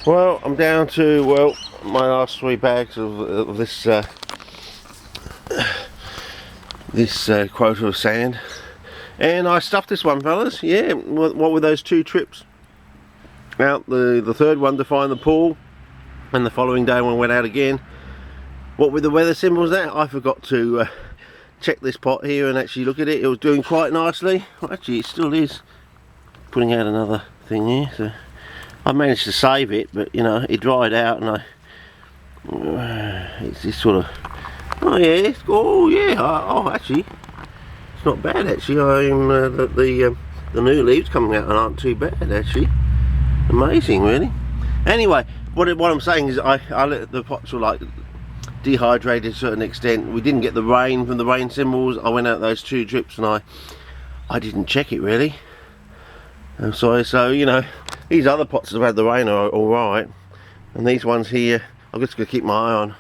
Well, I'm down to, well, my last 3 bags of this quota of sand, and I stuffed this one, fellas. Yeah, what with those 2 trips out, the third one to find the pool, and the following day when I went out again, what with the weather symbols there, I forgot to check this pot here and actually look at it. It was doing quite nicely. Well, actually it still is putting out another thing here, so I managed to save it, but you know, it dried out, and it's just sort of, oh yeah, actually it's not bad actually. The new leaves coming out aren't too bad actually. Amazing, really. Anyway, what I'm saying is I let the pots were like dehydrated to a certain extent. We didn't get the rain from the rain symbols. I went out those 2 trips and I didn't check it really. I'm sorry. So you know, these other pots that have had the rain are alright, and these ones here I've just got to keep my eye on,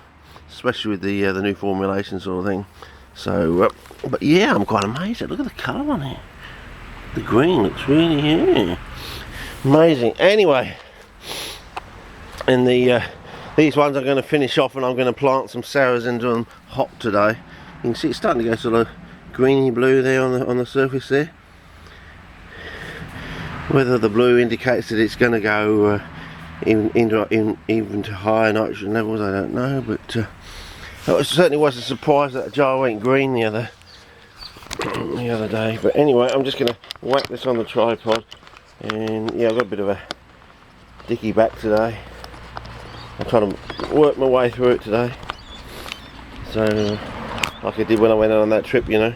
especially with the new formulation sort of thing. So but yeah, I'm quite amazed. Look at the colour on it. The green looks really, yeah, amazing. Anyway, and these ones I'm going to finish off, and I'm going to plant some SARRAs into them hot today. You can see it's starting to go sort of greeny blue there on the surface there. Whether the blue indicates that it's going to go even to higher nitrogen levels, I don't know, but it certainly was a surprise that the jar went green the other day. But anyway, I'm just going to whack this on the tripod, and yeah, I've got a bit of a dicky back today. I'm trying to work my way through it today, so like I did when I went on that trip, you know.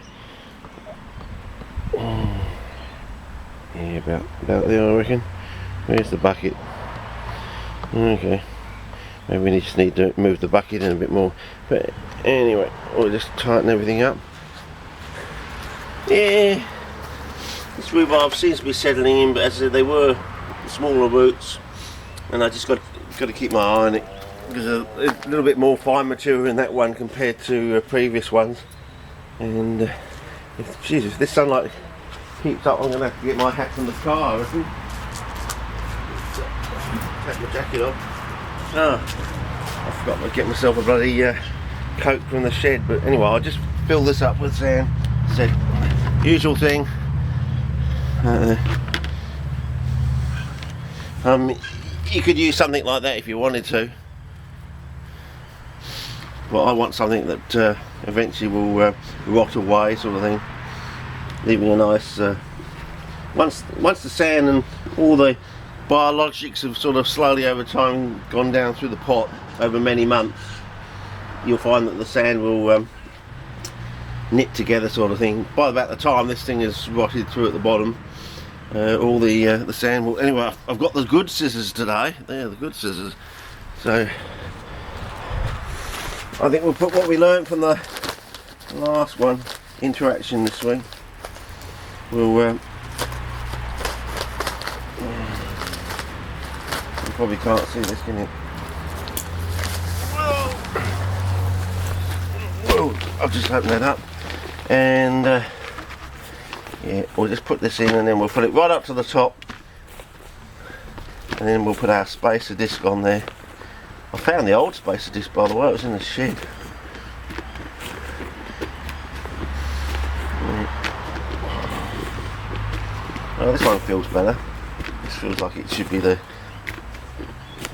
Yeah, about there I reckon. Where's the bucket? Okay, maybe we just need to move the bucket in a bit more, but anyway, we'll just tighten everything up. Yeah, this rhubarb seems to be settling in, but as I said, they were smaller roots, and I just got to keep my eye on it, because there's a little bit more fine material in that one compared to previous ones. And if this sunlight keeps up, I'm going to have to get my hat from the car, I reckon. Take my jacket off. I forgot to get myself a bloody coat from the shed, but anyway, I'll just fill this up with sand. Said usual thing. You could use something like that if you wanted to, but I want something that eventually will rot away, sort of thing, leaving a nice once the sand and all the biologics have sort of slowly over time gone down through the pot over many months, you'll find that the sand will knit together, sort of thing. By about the time this thing is rotted through at the bottom, all the sand will. Anyway, I've got the good scissors today. They're the good scissors. So I think we'll put what we learned from the last one interaction this week. We'll you probably can't see this, can you? Whoa. I'll just open that up, and yeah, we'll just put this in, and then we'll put it right up to the top, and then we'll put our spacer disc on there. I found the old spacer disc, by the way. It was in the shed. Oh, this one feels better. This feels like it should be the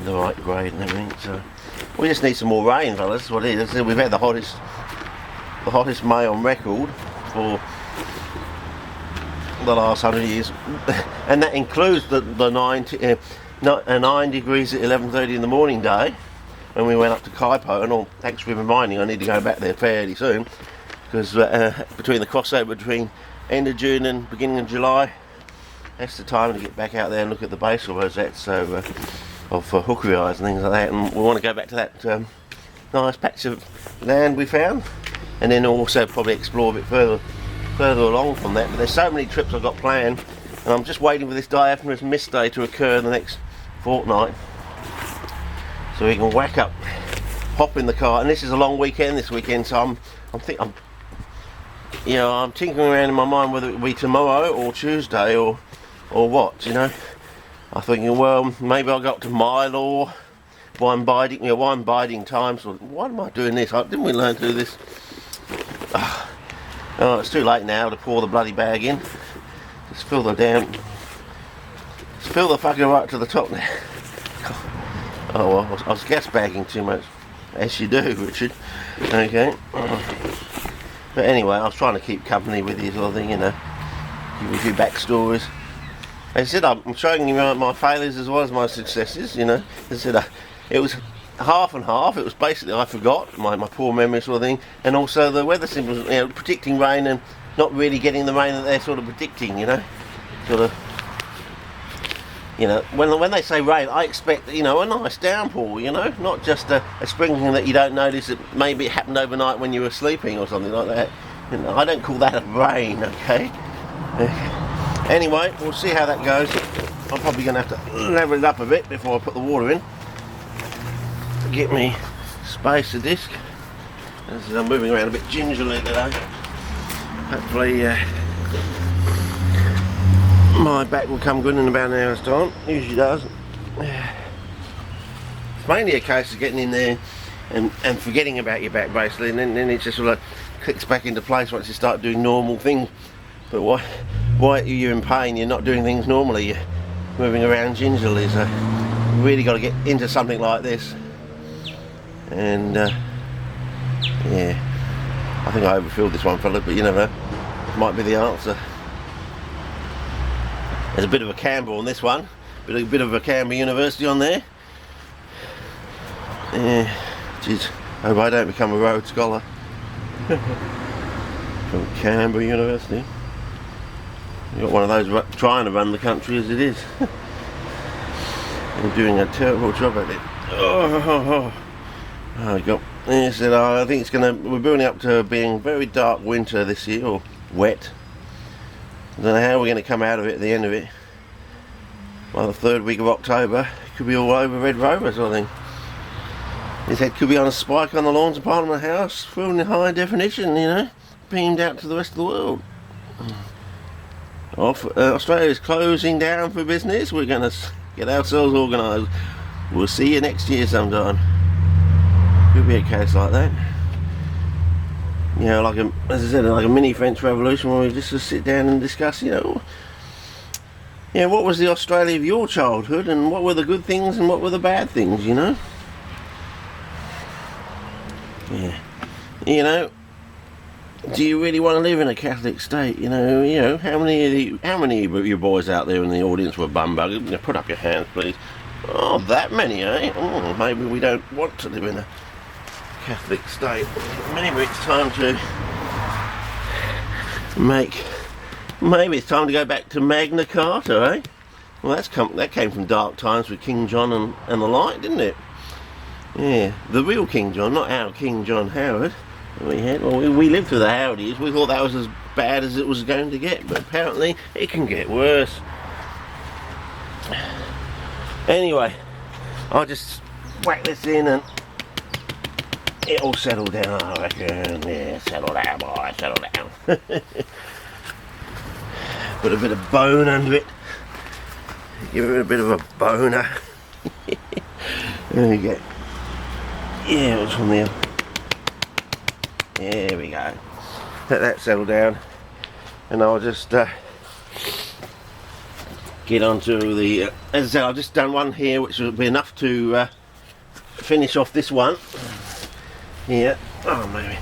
right grade and everything. So we just need some more rain, fellas. That's what it is. We've had the hottest May on record for the last 100 years, and that includes the 9 degrees at 11:30 in the morning day when we went up to Kaipo. And thanks for reminding, I need to go back there fairly soon, because between the crossover between end of June and beginning of July, that's the time to get back out there and look at the basal rosettes of hookery eyes and things like that. And we want to go back to that nice patch of land we found, and then also probably explore a bit further along from that. But there's so many trips I've got planned, and I'm just waiting for this diaphanous mist day to occur in the next fortnight, so we can whack up, hop in the car. And this is a long weekend this weekend, so I'm tinkering around in my mind whether it will be tomorrow or Tuesday or what, you know. I'm thinking, well, maybe I'll go up to mile or wine biding times. Why am I doing this? Didn't we learn to do this? Oh, it's too late now to pour the bloody bag in. Just fill the fucker right to the top now. Oh well, I was gas bagging too much. As you do, Richard. Okay. But anyway, I was trying to keep company with you sort of thing, you know. Give you a few backstories. As I said, I'm showing you my failures as well as my successes, you know. As I said, it was half and half. It was basically I forgot my poor memory sort of thing, and also the weather symbols, you know, predicting rain and not really getting the rain that they're sort of predicting, you know. Sort of, you know, when they say rain, I expect, you know, a nice downpour, you know, not just a sprinkling that you don't notice that maybe it happened overnight when you were sleeping or something like that. You know, I don't call that a rain, okay? Anyway, we'll see how that goes. I'm probably going to have to level it up a bit before I put the water in. Get me space a disc. As I'm moving around a bit gingerly today. Hopefully my back will come good in about an hour's time. Usually does. It's mainly a case of getting in there and forgetting about your back basically, and then it just sort of clicks back into place once you start doing normal things. But why you're in pain, you're not doing things normally, you're moving around gingerly, so you really got to get into something like this. And yeah, I think I overfilled this one fella, but you never know, might be the answer. There's a bit of a camber on this one, a bit of a Canberra University on there. Yeah, geez, hope I don't become a Rhodes Scholar. From Canberra University. You've got one of those trying to run the country as it is. And doing a terrible job at it. Oh God. Yeah, said, I think we're building up to being very dark winter this year, or wet. I don't know how we're going to come out of it at the end of it. By the third week of October, it could be all over Red Rovers, I think. His head could be on a spike on the lawns of Parliament House, filmed in high definition, you know, beamed out to the rest of the world. Australia is closing down for business. We're going to get ourselves organised. We'll see you next year sometime. Could be a case like that. You know, like as I said, like a mini French Revolution, where we just sit down and discuss, you know, what was the Australia of your childhood, and what were the good things and what were the bad things, you know? Yeah. You know, do you really want to live in a Catholic state? You know, how many of you boys out there in the audience were bum buggers? Put up your hands, please. Oh, that many, eh? Oh, maybe we don't want to live in a Catholic state. Maybe it's time to maybe it's time to go back to Magna Carta, eh? Well, that came from dark times with King John and the like, didn't it? Yeah, the real King John, not our King John Howard. We lived through the Howdies. We thought that was as bad as it was going to get, but apparently it can get worse. Anyway, I'll just whack this in and it'll settle down, I reckon. Yeah, settle down, boy, settle down. Put a bit of bone under it. Give it a bit of a boner. There we go. Yeah, it's from there. There we go. Let that settle down, and I'll just get onto the. As I said, I've just done one here, which will be enough to finish off this one. Here. Oh, maybe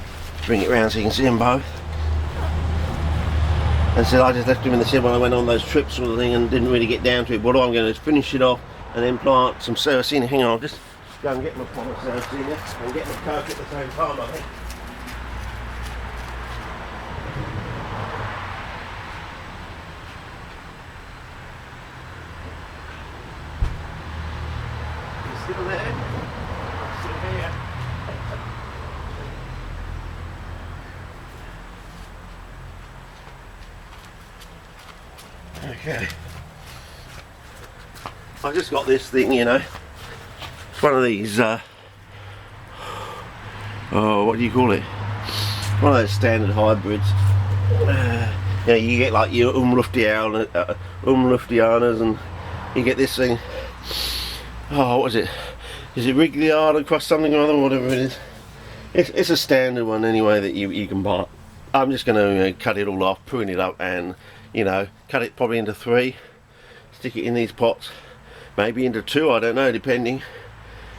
bring it round so you can see them both. As I said, I just left them in the shed when I went on those trips sort of thing, and didn't really get down to it. What I'm going to do is finish it off and then plant some Sarracenia. Hang on, I'll just go and get my pot of Sarracenia and get my Coke at the same time, I think. Still there? Still here. Okay. I just got this thing, you know. It's one of these, oh, what do you call it? One of those standard hybrids. You know, you get like your Umluftianas and you get this thing. Oh, what is it? Is it Wrigleyard across something or other, whatever it is? It's a standard one anyway that you can buy. I'm just going to cut it all off, prune it up, and cut it probably into 3. Stick it in these pots, maybe into 2. I don't know, depending.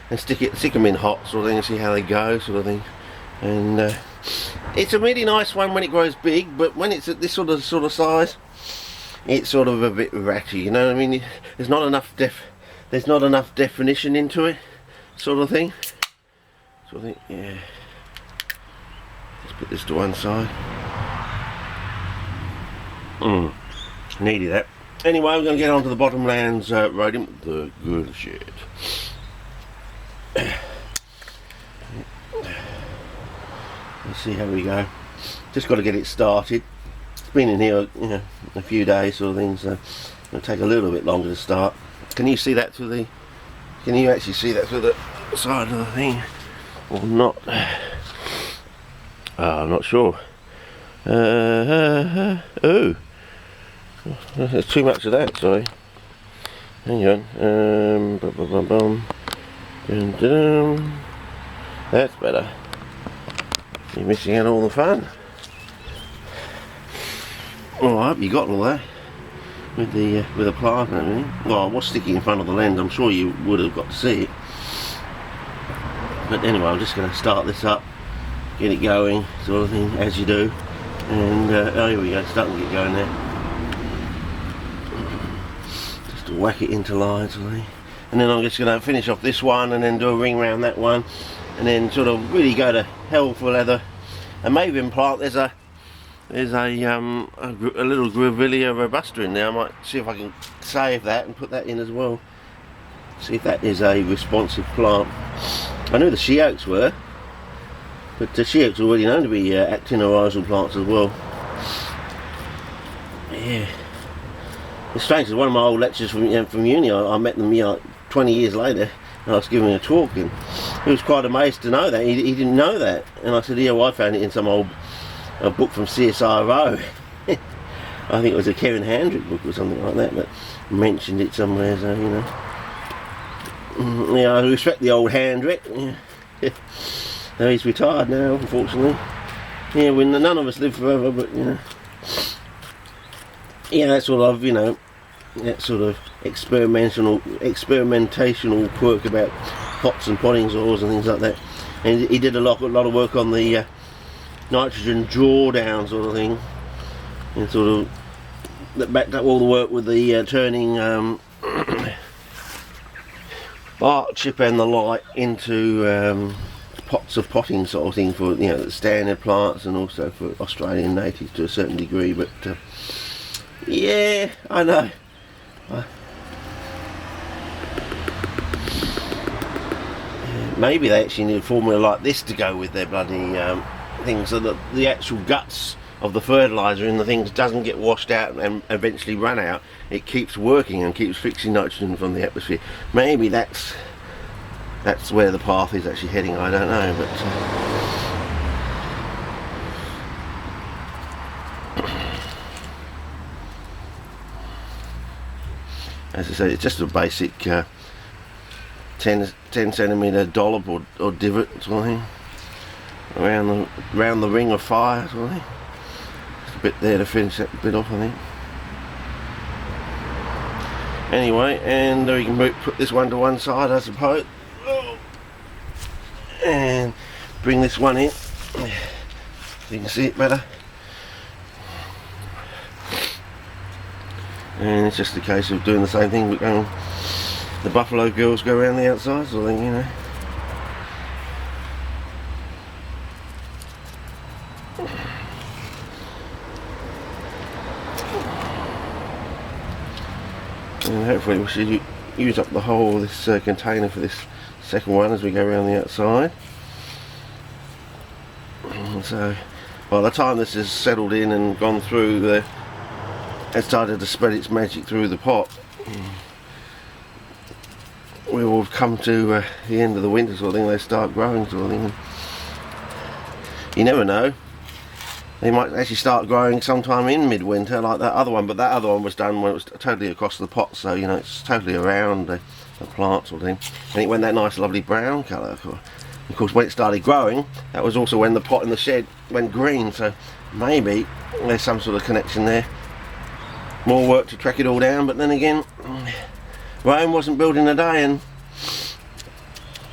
And stick them in hot sort of thing and see how they go, sort of thing. And it's a really nice one when it grows big, but when it's at this sort of size, it's sort of a bit ratty. You know what I mean? There's not enough definition into it, sort of thing. Yeah. Let's put this to one side. Needed that. Anyway, we're going to get on to the Bottomlands rhodium, the good shit. Let's see how we go. Just got to get it started. It's been in here, a few days, sort of thing, so it'll take a little bit longer to start. Can you see that through the? Can you actually see that through the side of the thing, or not? I'm not sure. Oh, there's too much of that. Sorry. Hang on. That's better. You're missing out all the fun. Well, I hope you got all that with the plant and everything. Well, I was sticking in front of the lens. I'm sure you would have got to see it. But anyway, I'm just going to start this up, get it going, sort of thing, as you do. And oh, here we go, starting to get going there. Just to whack it into line, sort of thing. And then I'm just going to finish off this one and then do a ring around that one, and then sort of really go to hell for leather. And maybe in plant there's a little Grevillea robusta in there. I might see if I can save that and put that in as well. See if that is a responsive plant. I knew the she oaks were, but the she oaks are already known to be actinorizal plants as well. Yeah, it's strange because one of my old lecturers from uni, I met them 20 years later, and I was giving a talk, and he was quite amazed to know that. He didn't know that, and I said, yeah, well, I found it in some old book from SARRAs. I think it was a Kevin Handrick book or something like that, but mentioned it somewhere, so yeah, I respect the old Handrick. Yeah. No, he's retired now, unfortunately. Yeah, none of us live forever, but yeah, that sort of that sort of experimentational quirk about pots and potting soils and things like that. And he did a lot of work on the nitrogen drawdown sort of thing, and sort of that backed up all the work with the turning bark chip and the light into pots of potting sort of thing for the standard plants, and also for Australian natives to a certain degree. But yeah, I know. Maybe they actually need a formula like this to go with their bloody things, so that the actual guts of the fertiliser in the things doesn't get washed out and eventually run out. It keeps working and keeps fixing nitrogen from the atmosphere. Maybe that's where the path is actually heading. I don't know, but as I say, it's just a basic 10 centimetre dollop or divot sort of thing around the ring of fire sort of thing. Just a bit there to finish that bit off, I think. Anyway, and we can put this one to one side, I suppose, and bring this one in so you can see it better. And it's just a case of doing the same thing, but going, the buffalo girls go around the outside sort of thing, And hopefully we should use up the whole of this container for this second one as we go around the outside. And so by the time this is settled in and gone through, it started to spread its magic through the pot, we will have come to the end of the winter sort of thing. They start growing sort of thing. You never know. they might actually start growing sometime in midwinter like that other one, but that other one was done when it was totally across the pot, so you know it's totally around the plant sort of thing, and it went that nice lovely brown colour. Of course when it started growing, that was also when the pot in the shed went green, so maybe there's some sort of connection there. More work to track it all down, but then again, Rome wasn't built in a day, and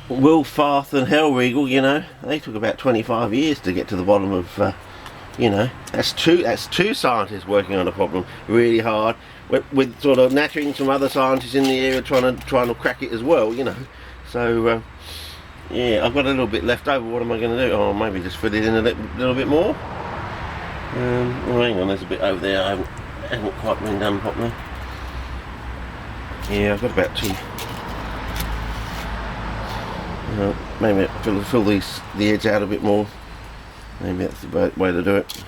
Wilfarth and Hellriegel, you know, they took about 25 years to get to the bottom of, you know, that's two scientists working on a problem really hard, with sort of nattering some other scientists in the area trying to crack it as well, you know. So yeah, I've got a little bit left over. What am I going to do? Oh, maybe just fill it in a little bit more. Oh, hang on, there's a bit over there I haven't quite been done properly. Yeah, I've got about two. Maybe fill the edge out a bit more. Maybe that's the way to do it.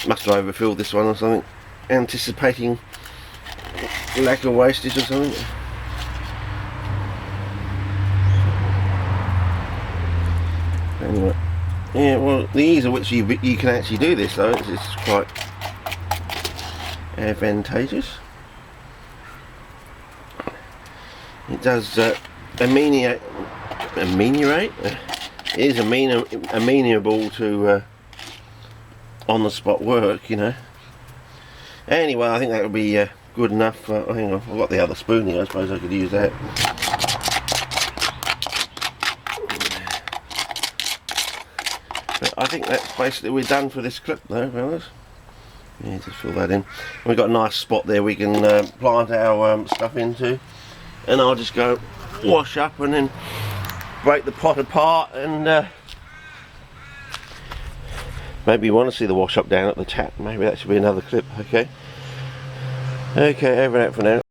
Must have overfilled this one or something, anticipating lack of wastage or something. Anyway, yeah, well, the ease at which you can actually do this though is quite advantageous. It does ameliorate. It is amenable to on-the-spot work, you know. Anyway, I think that would be good enough. Hang on, I've got the other spoon here. I suppose I could use that. But I think that's basically we're done for this clip, though, fellas. Yeah, just fill that in. We've got a nice spot there we can plant our stuff into, and I'll just go wash up and then break the pot apart, and maybe you want to see the wash up down at the tap. Maybe that should be another clip. Okay, over and out for now.